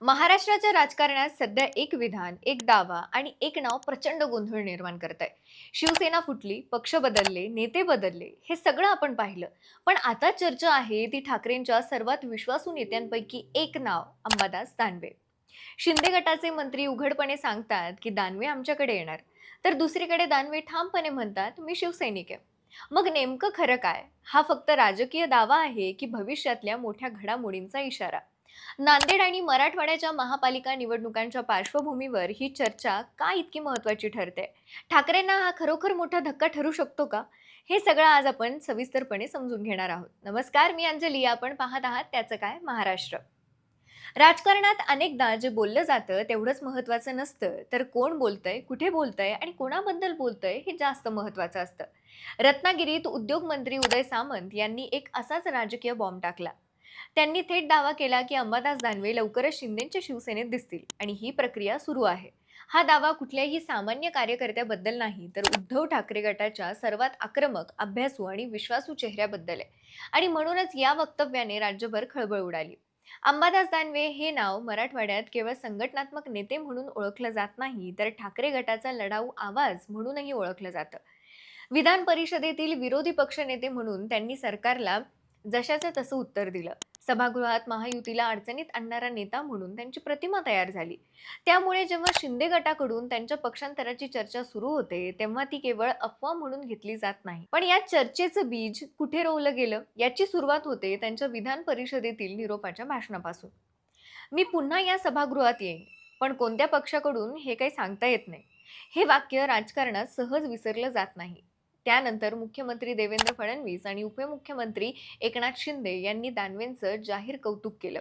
महाराष्ट्राच्या राजकारणात सध्या एक विधान, एक दावा आणि एक नाव प्रचंड गोंधळ निर्माण करत आहे. शिवसेना फुटली, पक्ष बदलले, नेते बदलले, हे सगळं आपण पाहिलं. पण आता चर्चा आहे ती ठाकरेंच्या सर्वात विश्वासू नेत्यांपैकी एक नाव, अंबादास दानवे. शिंदे गटाचे मंत्री उघडपणे सांगतात की दानवे आमच्याकडे येणार, तर दुसरीकडे दानवे ठामपणे म्हणतात मी शिवसैनिक आहे. मग नेमकं खरं काय? हा फक्त राजकीय दावा आहे की भविष्यातल्या मोठ्या घडामोडींचा इशारा? नांदेड आणि मराठवाड्याच्या महापालिका निवडणुकांच्या पार्श्वभूमीवर ही चर्चा का इतकी महत्त्वाची ठरते? ठाकरेंना हा खरोखर मोठा धक्का ठरू शकतो का? हे सगळं आज आपण सविस्तरपणे समजून घेणार आहोत. नमस्कार, मी अंजली. आपण पाहत आहात त्याचं काय महाराष्ट्र. राजकारणात अनेकदा जे बोललं जातं तेवढंच महत्त्वाचं नसतं, तर कोण बोलतंय, कुठे बोलतंय आणि कोणाबद्दल बोलतंय हे जास्त महत्त्वाचं असतं. रत्नागिरीत उद्योगमंत्री उदय सामंत यांनी एक असाच राजकीय बॉम्ब टाकला. त्यांनी थेट दावा केला की अंबादास दानवे लवकरच शिंदेच्या शिवसेनेत दिसतील आणि ही प्रक्रिया सुरू आहे. हा दावा कुठल्याही सामान्य कार्यकर्त्याबद्दल नाही, तर उद्धव ठाकरे गटाच्या सर्वात आक्रमक, अभ्यासू आणि विश्वासू चेहऱ्याबद्दल आहे. आणि म्हणूनच या वक्तव्याने राज्यभर खळबळ उडाली. अंबादास दानवे हे नाव मराठवाड्यात केवळ संघटनात्मक नेते म्हणून ओळखलं जात नाही, तर ठाकरे गटाचा लढाऊ आवाज म्हणूनही ओळखलं जातं. विधान परिषदेतील विरोधी पक्षनेते म्हणून त्यांनी सरकारला जशाचं तसं उत्तर दिलं. सभागृहात महायुतीला अडचणीत आणणारा नेता म्हणून त्यांची प्रतिमा तयार झाली. त्यामुळे जेव्हा शिंदे गटाकडून त्यांच्या पक्षांतराची चर्चा सुरू होते, तेव्हा ती केवळ अफवा म्हणून घेतली जात नाही. पण या चर्चेचं बीज कुठे रोवलं गेलं याची सुरुवात होते त्यांच्या विधान परिषदेतील निरोपाच्या भाषणापासून. मी पुन्हा या सभागृहात येईन, पण कोणत्या पक्षाकडून हे काही सांगता येत नाही. हे वाक्य राजकारणात सहज विसरलं जात नाही. त्यानंतर मुख्यमंत्री देवेंद्र फडणवीस आणि उपमुख्यमंत्री एकनाथ शिंदे यांनी दानवेंचं जाहीर कौतुक केलं.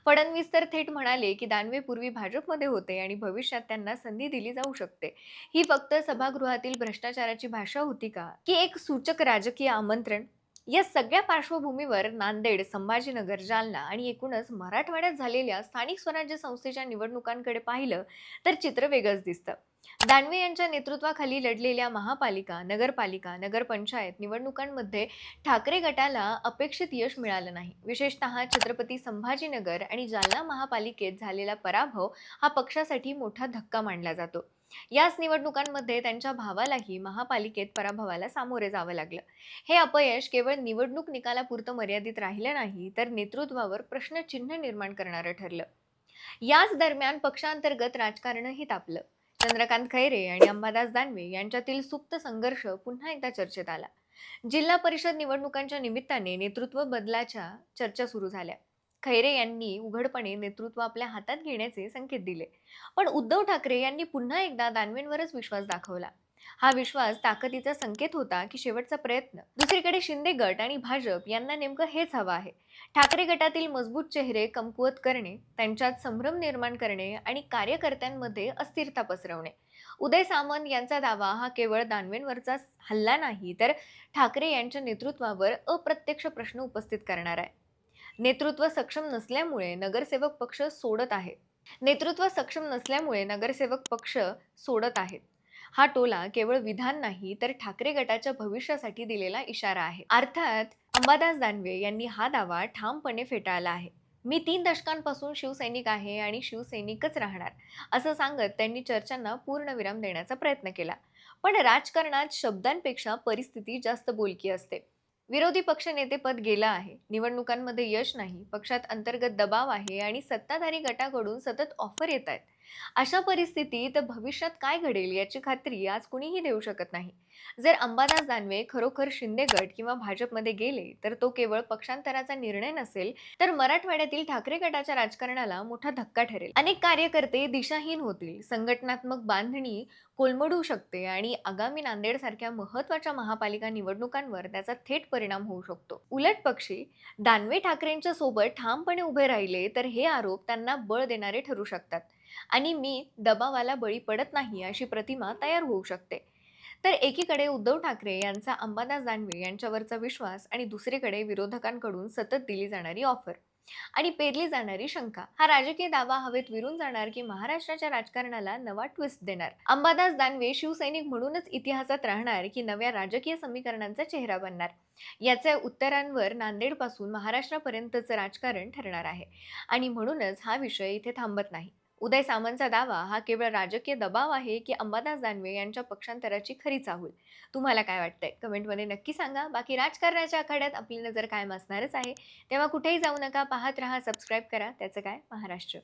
फडणवीस तर थेट म्हणाले की दानवे पूर्वी भाजपमध्ये होते आणि भविष्यात त्यांना संधी दिली जाऊ शकते. ही फक्त सभागृहातील भ्रष्टाचाराची भाषा होती का, की एक सूचक राजकीय आमंत्रण? या सगळ्या पार्श्वभूमीवर नांदेड, संभाजीनगर, जालना आणि एकूणच मराठवाड्यात झालेल्या स्थानिक स्वराज्य संस्थेच्या निवडणुकांकडे पाहिलं तर चित्र वेगळंच दिसतं. दानवे यांच्या नेतृत्वाखाली लढलेल्या महापालिका, नगरपालिका, नगरपंचायत निवडणुकांमध्ये ठाकरे गटाला अपेक्षित यश मिळालं नाही. विशेषतः छत्रपती संभाजीनगर आणि जालना महापालिकेत झालेला पराभव हा पक्षासाठी मोठा धक्का मानला जातो. याच निवडणुकांमध्ये त्यांच्या भावालाही महापालिकेत पराभवाला सामोरे जावं लागलं. हे अपयश केवळ निवडणूक निकालापुरतं मर्यादित राहिलं नाही, तर नेतृत्वावर प्रश्नचिन्ह निर्माण करणारं ठरलं. याच दरम्यान पक्षांतर्गत राजकारणही तापलं. चंद्रकांत खैरे आणि अंबादास दानवे यांच्यातील सुप्त संघर्ष पुन्हा एकदा चर्चेत आला. जिल्हा परिषद निवडणुकांच्या निमित्ताने नेतृत्व बदलाच्या चर्चा सुरू झाल्या. खैरे यांनी उघडपणे नेतृत्व आपल्या हातात घेण्याचे संकेत दिले. पण उद्धव ठाकरे यांनी पुन्हा एकदा दानवेंवरच विश्वास दाखवला. हा विश्वास ताकदीचा संकेत होता की शेवटचा प्रयत्न? दुसरीकडे शिंदे गट आणि भाजप यांना नेमकं हेच हवं आहे. ठाकरे गटातील मजबूत चेहरे कमकुवत करणे, त्यांच्यात संभ्रम निर्माण करणे आणि कार्यकर्त्यांमध्ये अस्थिरता पसरवणे. उदय सामंत यांचा दावा हा केवळ दानवेंवरचा हल्ला नाही, तर ठाकरे यांच्या नेतृत्वावर अप्रत्यक्ष प्रश्न उपस्थित करणार आहे. नेतृत्व सक्षम नसल्यामुळे नगरसेवक पक्ष सोडत आहे. नेतृत्व सक्षम नसल्यामुळे नगरसेवक पक्ष सोडत आहेत. हा टोला केवळ विधान नाही, तर ठाकरे गटाच्या भविष्यासाठी दिलेला इशारा आहे. अर्थात अंबादास दानवे यांनी हा दावा ठामपणे फेटाळला आहे. मी 3 दशकांपासून शिवसैनिक आहे आणि शिवसैनिकच राहणार, असं सांगत त्यांनी चर्चांना पूर्णविराम देण्याचा प्रयत्न केला. पण राजकारणात शब्दांपेक्षा परिस्थिती जास्त बोलकी असते. विरोधी पक्षनेतेपद गेलं आहे, निवडणुकांमध्ये यश नाही, पक्षात अंतर्गत दबाव आहे आणि सत्ताधारी गटाकडून सतत ऑफर येत आहेत. अशा परिस्थितीत भविष्यात काय घडेल याची खात्री आज कुणीही देऊ शकत नाही. जर अंबादास दानवे खरोखर शिंदे गट किंवा भाजपमध्ये गेले, तर तो केवळ पक्षांतराचा निर्णय नसेल, तर मराठवाड्यातील ठाकरे गटाच्या राजकारणाला मोठा धक्का ठरेल. अनेक कार्यकर्ते दिशाहीन होतील, संघटनात्मक बांधणी कोलमडू शकते आणि आगामी नांदेडसारख्या महत्त्वाच्या महापालिका निवडणुकांवर त्याचा थेट परिणाम होऊ शकतो. उलट पक्षी दानवे ठाकरेंच्या सोबत ठामपणे उभे राहिले, तर हे आरोप त्यांना बळ देणारे ठरू शकतात आणि मी दबावाला बळी पडत नाही अशी प्रतिमा तयार होऊ शकते. तर एकीकडे उद्धव ठाकरे यांचा अंबादास दानवे यांच्यावरचा विश्वास आणि दुसरीकडे विरोधकांकडून सतत दिली जाणारी ऑफर. आणि पेरली जाणारी शंका, हा राजकीय दावा हवेत विरून जाणार की महाराष्ट्राच्या राजकारणाला नवा ट्विस्ट देणार? अंबादास दानवे शिवसैनिक म्हणूनच इतिहासात राहणार की नव्या राजकीय समीकरणांचा चेहरा बनणार? याच्या उत्तरांवर नांदेडपासून महाराष्ट्रापर्यंतचं राजकारण ठरणार आहे. आणि म्हणूनच हा विषय इथे थांबत नाही. उदय सामंतचा दावा हा केवळ राजकीय दबाव आहे की अंबादास दानवे यांच्या पक्षांतराची खरी चाहूल? तुम्हाला काय वाटतंय? कमेंटमध्ये नक्की सांगा. बाकी राजकारणाच्या आखाड्यात आपली नजर कायम असणारच आहे. तेव्हा कुठेही जाऊ नका, पाहत रहा, सबस्क्राईब करा. त्याचं काय महाराष्ट्र.